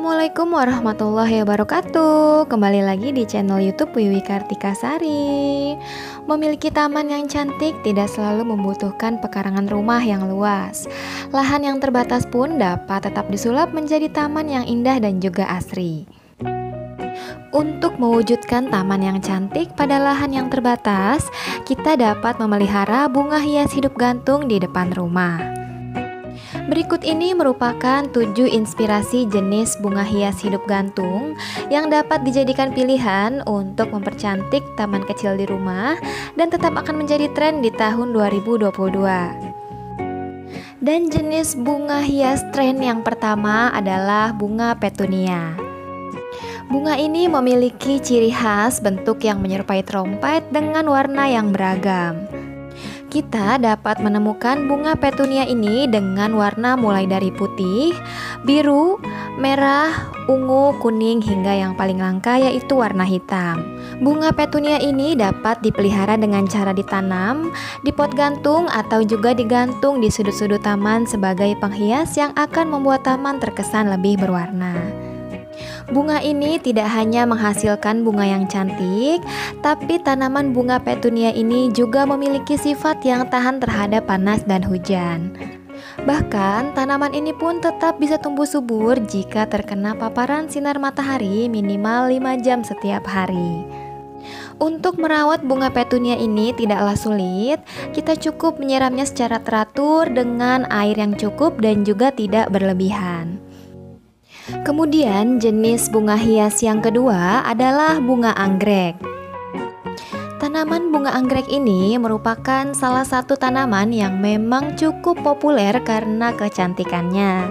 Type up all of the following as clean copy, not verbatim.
Assalamualaikum warahmatullahi wabarakatuh. Kembali lagi di channel YouTube Wiwi Kartika Sari. Memiliki taman yang cantik tidak selalu membutuhkan pekarangan rumah yang luas. Lahan yang terbatas pun dapat tetap disulap menjadi taman yang indah dan juga asri. Untuk mewujudkan taman yang cantik pada lahan yang terbatas, kita dapat memelihara bunga hias hidup gantung di depan rumah. Berikut ini merupakan 7 inspirasi jenis bunga hias hidup gantung yang dapat dijadikan pilihan untuk mempercantik taman kecil di rumah dan tetap akan menjadi tren di tahun 2022. Dan jenis bunga hias tren yang pertama adalah bunga petunia. Bunga ini memiliki ciri khas bentuk yang menyerupai trompet dengan warna yang beragam. Kita dapat menemukan bunga petunia ini dengan warna mulai dari putih, biru, merah, ungu, kuning hingga yang paling langka yaitu warna hitam. Bunga petunia ini dapat dipelihara dengan cara ditanam di pot gantung atau juga digantung di sudut-sudut taman sebagai penghias yang akan membuat taman terkesan lebih berwarna. Bunga ini tidak hanya menghasilkan bunga yang cantik, tapi tanaman bunga petunia ini juga memiliki sifat yang tahan terhadap panas dan hujan. Bahkan tanaman ini pun tetap bisa tumbuh subur jika terkena paparan sinar matahari minimal 5 jam setiap hari. Untuk merawat bunga petunia ini tidaklah sulit, kita cukup menyiramnya secara teratur dengan air yang cukup dan juga tidak berlebihan. Kemudian jenis bunga hias yang kedua adalah bunga anggrek. Tanaman bunga anggrek ini merupakan salah satu tanaman yang memang cukup populer karena kecantikannya.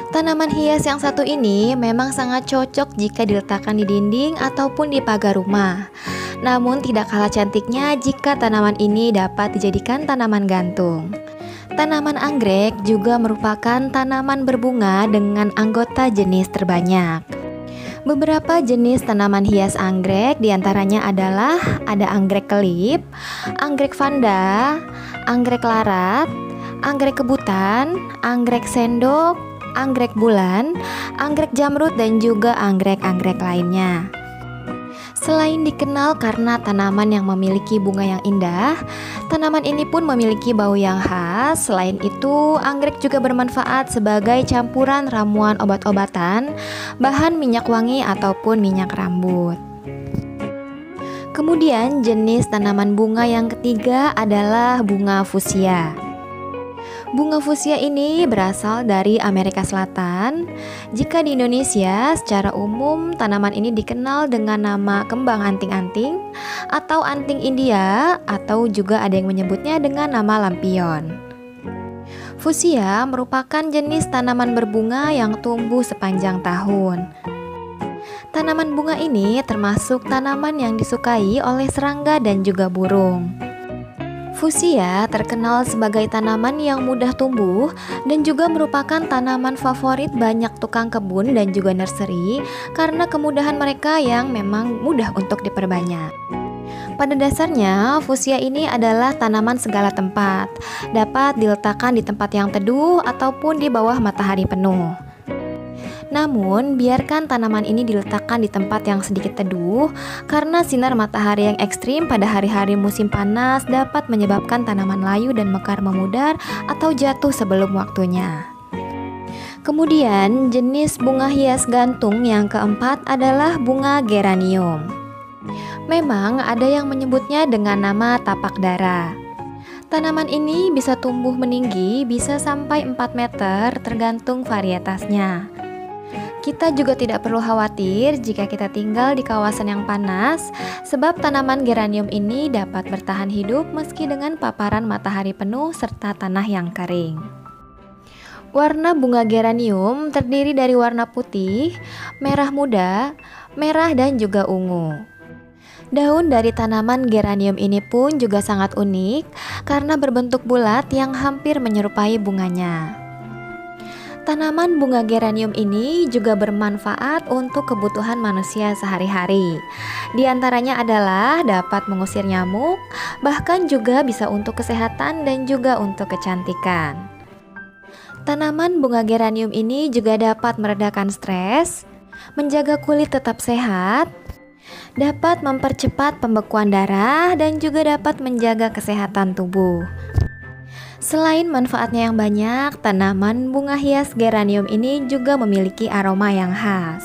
Tanaman hias yang satu ini memang sangat cocok jika diletakkan di dinding ataupun di pagar rumah. Namun tidak kalah cantiknya jika tanaman ini dapat dijadikan tanaman gantung. Tanaman anggrek juga merupakan tanaman berbunga dengan anggota jenis terbanyak. Beberapa jenis tanaman hias anggrek diantaranya adalah ada anggrek kelip, anggrek vanda, anggrek larat, anggrek kebutan, anggrek sendok, anggrek bulan, anggrek jamrut dan juga anggrek-anggrek lainnya. Selain dikenal karena tanaman yang memiliki bunga yang indah, tanaman ini pun memiliki bau yang khas. Selain itu, anggrek juga bermanfaat sebagai campuran ramuan obat-obatan, bahan minyak wangi ataupun minyak rambut. Kemudian jenis tanaman bunga yang ketiga adalah bunga fuchsia. Bunga fuchsia ini berasal dari Amerika Selatan. Jika di Indonesia, secara umum tanaman ini dikenal dengan nama kembang anting-anting atau anting India, atau juga ada yang menyebutnya dengan nama lampion. Fuchsia merupakan jenis tanaman berbunga yang tumbuh sepanjang tahun. Tanaman bunga ini termasuk tanaman yang disukai oleh serangga dan juga burung. Fuchsia terkenal sebagai tanaman yang mudah tumbuh dan juga merupakan tanaman favorit banyak tukang kebun dan juga nursery karena kemudahan mereka yang memang mudah untuk diperbanyak. Pada dasarnya, fuchsia ini adalah tanaman segala tempat, dapat diletakkan di tempat yang teduh ataupun di bawah matahari penuh. Namun, biarkan tanaman ini diletakkan di tempat yang sedikit teduh karena sinar matahari yang ekstrim pada hari-hari musim panas dapat menyebabkan tanaman layu dan mekar memudar atau jatuh sebelum waktunya. Kemudian, jenis bunga hias gantung yang keempat adalah bunga geranium. Memang ada yang menyebutnya dengan nama tapak dara. Tanaman ini bisa tumbuh meninggi bisa sampai 4 meter tergantung varietasnya. Kita juga tidak perlu khawatir jika kita tinggal di kawasan yang panas, sebab tanaman geranium ini dapat bertahan hidup meski dengan paparan matahari penuh serta tanah yang kering. Warna bunga geranium terdiri dari warna putih, merah muda, merah dan juga ungu. Daun dari tanaman geranium ini pun juga sangat unik karena berbentuk bulat yang hampir menyerupai bunganya. Tanaman bunga geranium ini juga bermanfaat untuk kebutuhan manusia sehari-hari. Di antaranya adalah dapat mengusir nyamuk, bahkan juga bisa untuk kesehatan dan juga untuk kecantikan. Tanaman bunga geranium ini juga dapat meredakan stres, menjaga kulit tetap sehat, dapat mempercepat pembekuan darah, dan juga dapat menjaga kesehatan tubuh. Selain manfaatnya yang banyak, tanaman bunga hias geranium ini juga memiliki aroma yang khas.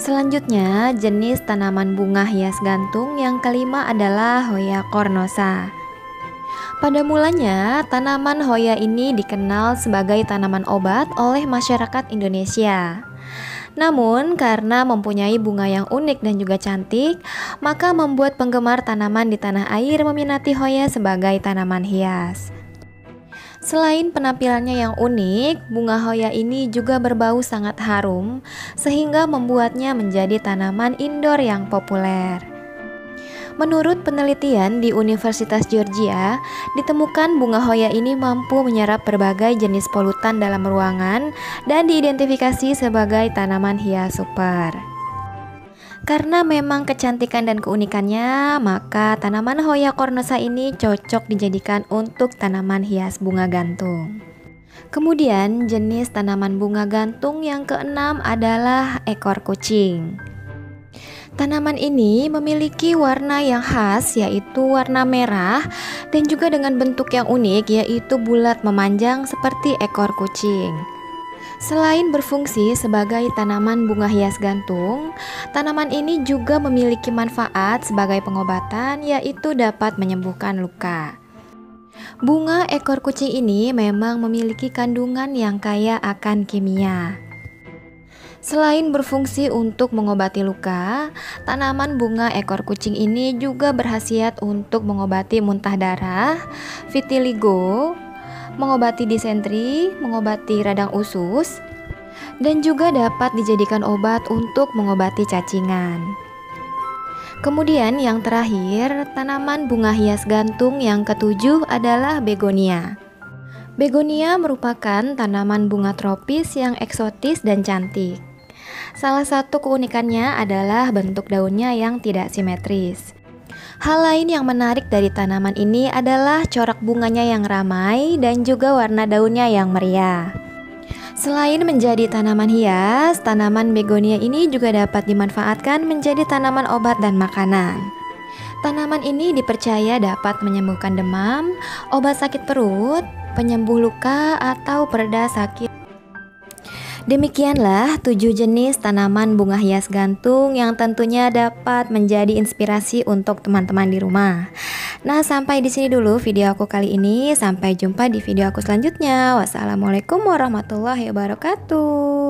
Selanjutnya, jenis tanaman bunga hias gantung yang kelima adalah Hoya cornosa. Pada mulanya, tanaman Hoya ini dikenal sebagai tanaman obat oleh masyarakat Indonesia. Namun, karena mempunyai bunga yang unik dan juga cantik, maka membuat penggemar tanaman di tanah air meminati Hoya sebagai tanaman hias. Selain penampilannya yang unik, bunga Hoya ini juga berbau sangat harum, sehingga membuatnya menjadi tanaman indoor yang populer. Menurut penelitian di Universitas Georgia, ditemukan bunga Hoya ini mampu menyerap berbagai jenis polutan dalam ruangan dan diidentifikasi sebagai tanaman hias super. Karena memang kecantikan dan keunikannya, maka tanaman Hoya cornosa ini cocok dijadikan untuk tanaman hias bunga gantung. Kemudian jenis tanaman bunga gantung yang keenam adalah ekor kucing. Tanaman ini memiliki warna yang khas, yaitu warna merah, dan juga dengan bentuk yang unik, yaitu bulat memanjang seperti ekor kucing. Selain berfungsi sebagai tanaman bunga hias gantung, tanaman ini juga memiliki manfaat sebagai pengobatan, yaitu dapat menyembuhkan luka. Bunga ekor kucing ini memang memiliki kandungan yang kaya akan kimia. Selain berfungsi untuk mengobati luka, tanaman bunga ekor kucing ini juga berkhasiat untuk mengobati muntah darah, vitiligo, mengobati disentri, mengobati radang usus, dan juga dapat dijadikan obat untuk mengobati cacingan. Kemudian yang terakhir, tanaman bunga hias gantung yang ketujuh adalah begonia. Begonia merupakan tanaman bunga tropis yang eksotis dan cantik. Salah satu keunikannya adalah bentuk daunnya yang tidak simetris. Hal lain yang menarik dari tanaman ini adalah corak bunganya yang ramai dan juga warna daunnya yang meriah. Selain menjadi tanaman hias, tanaman begonia ini juga dapat dimanfaatkan menjadi tanaman obat dan makanan. Tanaman ini dipercaya dapat menyembuhkan demam, obat sakit perut, penyembuh luka, atau pereda sakit. Demikianlah 7 jenis tanaman bunga hias gantung yang tentunya dapat menjadi inspirasi untuk teman-teman di rumah. Nah, sampai di sini dulu video aku kali ini. Sampai jumpa di video aku selanjutnya. Wassalamualaikum warahmatullahi wabarakatuh.